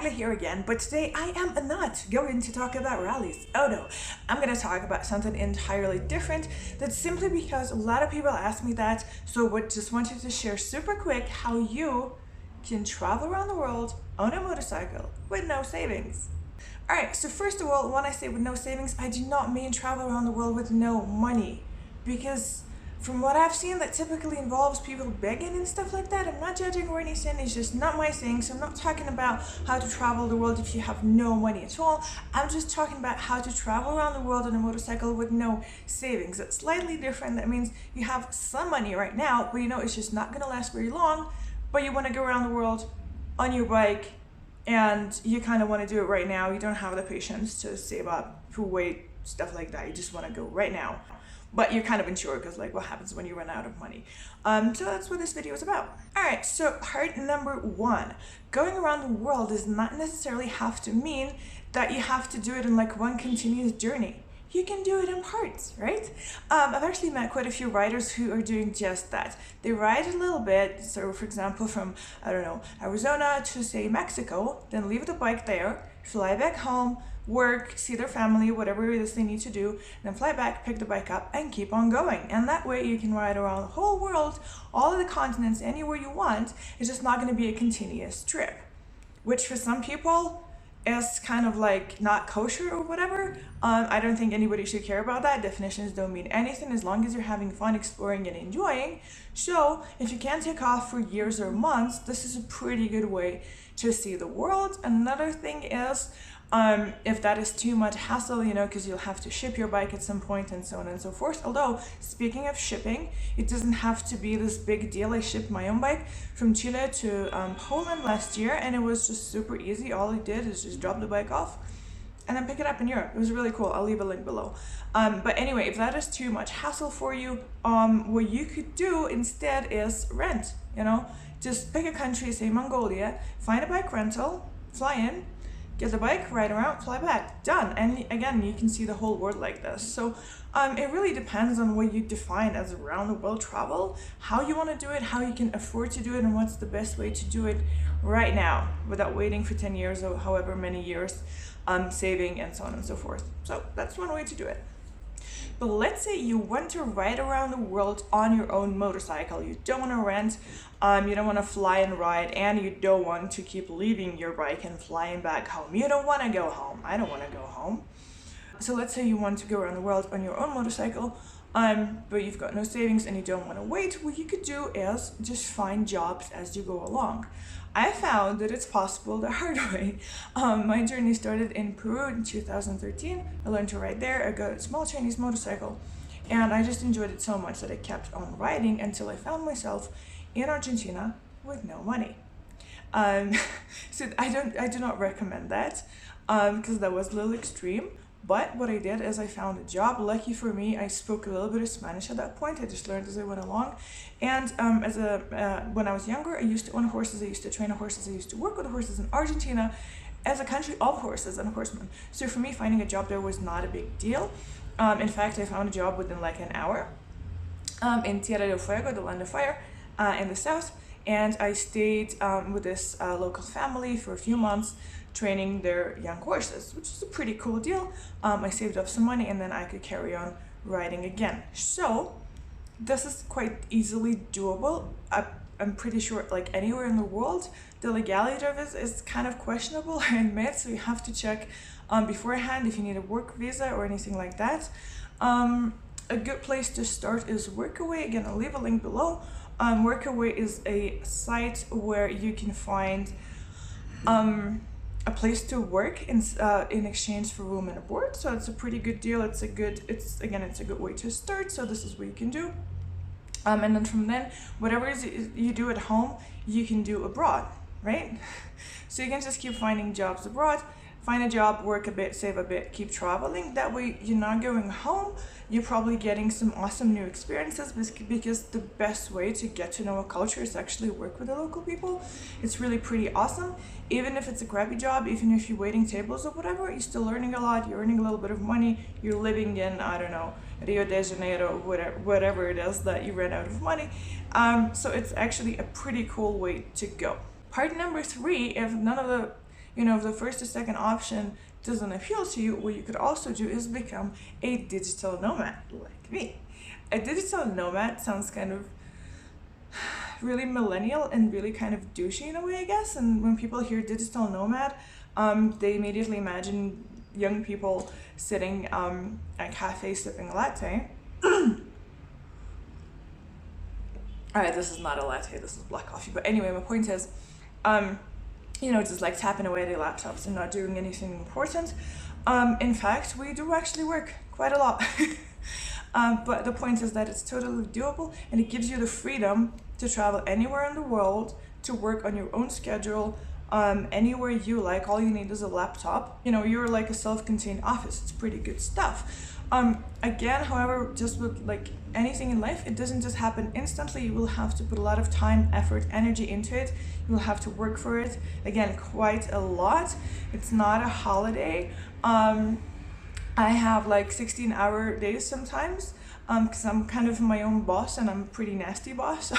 Agla here again, but today I am not going to talk about rallies. Oh no, I'm going to talk about something entirely different. That's simply because a lot of people ask me that, so I just wanted to share super quick how you can travel around the world on a motorcycle with no savings. Alright, so first of all, when I say with no savings, I do not mean travel around the world with no money, because from what I've seen, that typically involves people begging and stuff like that. I'm not judging or anything, it's just not my thing. So I'm not talking about how to travel the world if you have no money at all. I'm just talking about how to travel around the world on a motorcycle with no savings. It's slightly different. That means you have some money right now, but you know it's just not gonna last very long, but you wanna go around the world on your bike and you kind of want to do it right now. You don't have the patience to save up, to wait, stuff like that. You just want to go right now. But you're kind of unsure because like what happens when you run out of money. So that's what this video is about. Alright, so part number one. Going around the world does not necessarily have to mean that you have to do it in like one continuous journey. You can do it in parts, right? I've actually met quite a few riders who are doing just that. They ride a little bit, so for example from, I don't know, Arizona to say Mexico, then leave the bike there, fly back home, work, see their family, whatever it is they need to do, then fly back, pick the bike up and keep on going. And that way you can ride around the whole world, all of the continents, anywhere you want. It's just not going to be a continuous trip, which for some people is kind of like not kosher or whatever. I don't think anybody should care about that. Definitions don't mean anything as long as you're having fun, exploring and enjoying. So if you can't take off for years or months, this is a pretty good way to see the world. Another thing is, if that is too much hassle, you know, because you'll have to ship your bike at some point and so on and so forth. Although, speaking of shipping, it doesn't have to be this big deal. I shipped my own bike from Chile to Poland last year, and it was just super easy. All I did is just drop the bike off and then pick it up in Europe. It was really cool. I'll leave a link below. But anyway, if that is too much hassle for you, what you could do instead is rent, you know, just pick a country, say Mongolia, find a bike rental, fly in, get the bike, ride around, fly back, done. And again, you can see the whole world like this. So it really depends on what you define as around the world travel, how you want to do it, how you can afford to do it, and what's the best way to do it right now without waiting for 10 years or however many years, saving and so on and so forth. So that's one way to do it. But let's say you want to ride around the world on your own motorcycle. You don't want to rent, you don't want to fly and ride, and you don't want to keep leaving your bike and flying back home. You don't want to go home. I don't want to go home. So let's say you want to go around the world on your own motorcycle, but you've got no savings and you don't want to wait. What you could do is just find jobs as you go along. I found that it's possible the hard way. My journey started in Peru in 2013. I learned to ride there. I got a small Chinese motorcycle and I just enjoyed it so much that I kept on riding until I found myself in Argentina with no money. So I do not recommend that because that was a little extreme. But what I did is I found a job. Lucky for me, I spoke a little bit of Spanish at that point. I just learned as I went along. And when I was younger, I used to own horses. I used to train horses. I used to work with horses in Argentina as a country of horses and horsemen. So for me, finding a job there was not a big deal. In fact, I found a job within like an hour in Tierra del Fuego, the land of fire, in the south. And I stayed with this local family for a few months, training their young horses, which is a pretty cool deal. I saved up some money and then I could carry on riding again. So this is quite easily doable. I'm pretty sure like anywhere in the world. The legality of it is kind of questionable, I admit, so you have to check beforehand if you need a work visa or anything like that. A good place to start is Workaway. Again, I'll leave a link below. Workaway is a site where you can find a place to work in exchange for room and board. So it's a pretty good deal. It's a good way to start. So this is what you can do. And then from then, whatever it is you do at home, you can do abroad, right? So you can just keep finding jobs abroad. Find a job, work a bit, save a bit, keep traveling. That way you're not going home. You're probably getting some awesome new experiences because the best way to get to know a culture is actually work with the local people. It's really pretty awesome. Even if it's a crappy job, even if you're waiting tables or whatever, you're still learning a lot. You're earning a little bit of money. You're living in, I don't know, Rio de Janeiro, whatever it is that you ran out of money. So it's actually a pretty cool way to go. Part number 3, if none of the if the first or second option doesn't appeal to you, what you could also do is become a digital nomad like me. A digital nomad sounds kind of really millennial and really kind of douchey in a way, I guess. And when people hear digital nomad, they immediately imagine young people sitting at cafes sipping a latte. Alright, this is not a latte, this is black coffee. But anyway, my point is, just like tapping away at their laptops and not doing anything important. In fact, we do actually work quite a lot. But the point is that it's totally doable, and it gives you the freedom to travel anywhere in the world, to work on your own schedule, anywhere you like. All you need is a laptop. You're like a self-contained office. It's pretty good stuff. Again, however, just with like anything in life, it doesn't just happen instantly. You will have to put a lot of time, effort, energy into it. You will have to work for it. Again, quite a lot. It's not a holiday. I have like 16-hour days sometimes, because I'm kind of my own boss and I'm a pretty nasty boss.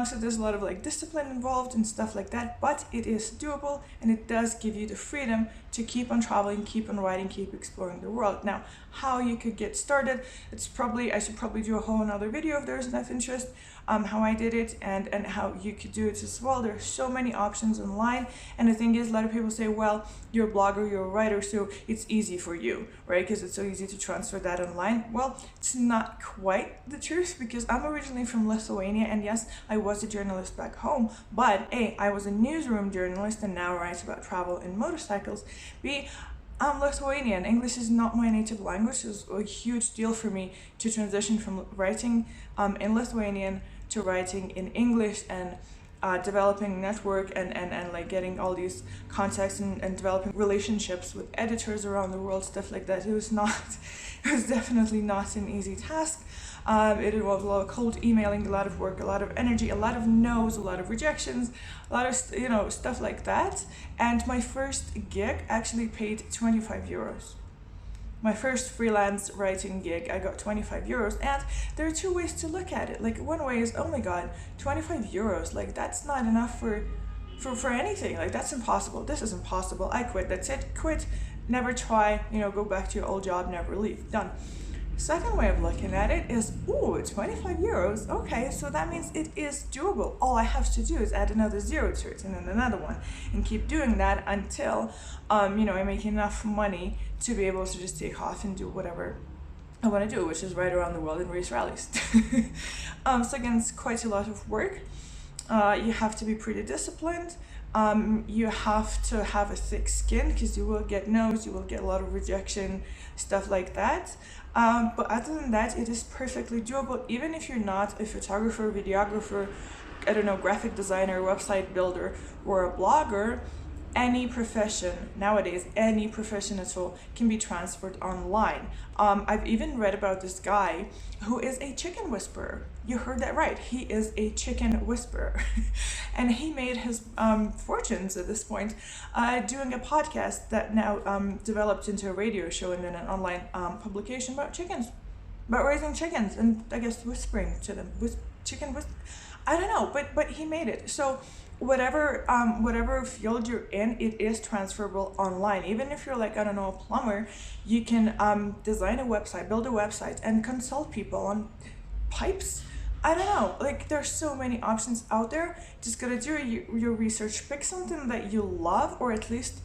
So there's a lot of like discipline involved and stuff like that, but it is doable, and it does give you the freedom to keep on traveling, keep on writing, keep exploring the world. Now, how you could get started, I should probably do a whole another video if there's enough interest, how I did it and how you could do it as well. There's so many options online, and the thing is, a lot of people say, well, you're a blogger, you're a writer, so it's easy for you, right? Because it's so easy to transfer that online. Well, it's not quite the truth, because I'm originally from Lithuania, and yes, I was a journalist back home, but A, I was a newsroom journalist and now write about travel and motorcycles. B, I'm Lithuanian. English is not my native language. It was a huge deal for me to transition from writing in Lithuanian to writing in English, and developing network and like getting all these contacts and developing relationships with editors around the world, stuff like that. It was definitely not an easy task. It involved a lot of cold emailing, a lot of work, a lot of energy, a lot of no's, a lot of rejections, a lot of stuff like that. And my first gig actually paid 25 euros. My first freelance writing gig, I got 25 euros, and there are two ways to look at it. Like, one way is, oh my god, 25 euros, like that's not enough for anything. Like, that's impossible. This is impossible. I quit. That's it. Quit. Never try. Go back to your old job. Never leave. Done. Second way of looking at it is, ooh, 25 euros. Okay, so that means it is doable. All I have to do is add another zero to it, and then another one, and keep doing that until, I make enough money to be able to just take off and do whatever I want to do, which is ride around the world and race rallies. So again, it's quite a lot of work. You have to be pretty disciplined. You have to have a thick skin, because you will get no's, you will get a lot of rejection, stuff like that. But other than that, it is perfectly doable, even if you're not a photographer, videographer, graphic designer, website builder, or a blogger. Any profession nowadays, any profession at all, can be transferred online. I've even read about this guy who is a chicken whisperer. You heard that right. He is a chicken whisperer. And he made his fortunes at this point doing a podcast that now developed into a radio show and then an online publication about chickens, about raising chickens, and I guess whispering to them. I don't know, but he made it. So whatever field you're in, it is transferable online. Even if you're like, I don't know, a plumber, you can design a website, build a website, and consult people on pipes. I don't know, like there's so many options out there. Just gotta do your research, pick something that you love, or at least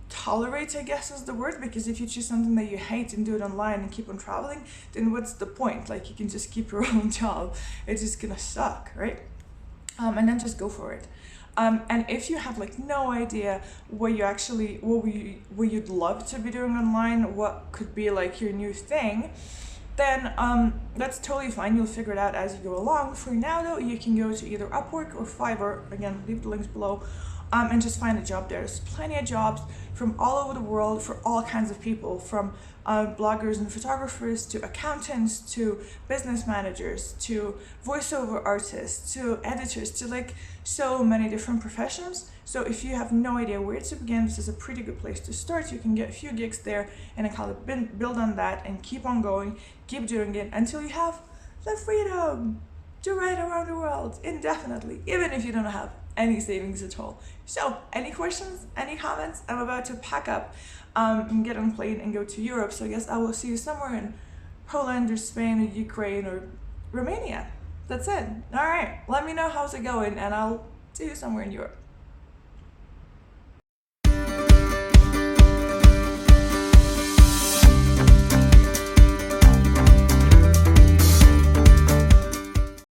tolerate, I guess is the word, because if you choose something that you hate and do it online and keep on traveling, then what's the point? Like, you can just keep your own job. It's just gonna suck, right? And then just go for it. And if you have like no idea what you'd love to be doing online, what could be like your new thing, then that's totally fine. You'll figure it out as you go along. For now though, you can go to either Upwork or Fiverr, again, leave the links below, and just find a job there. There's plenty of jobs from all over the world for all kinds of people, from bloggers and photographers to accountants to business managers to voiceover artists to editors, to like so many different professions. So if you have no idea where to begin, this is a pretty good place to start. You can get a few gigs there and kind of build on that and keep on going, keep doing it until you have the freedom to ride around the world indefinitely, even if you don't have any savings at all. So, any questions, any comments? I'm about to pack up and get on a plane and go to Europe. So I guess I will see you somewhere in Poland or Spain or Ukraine or Romania. That's it. All right. Let me know how's it going, and I'll see you somewhere in Europe.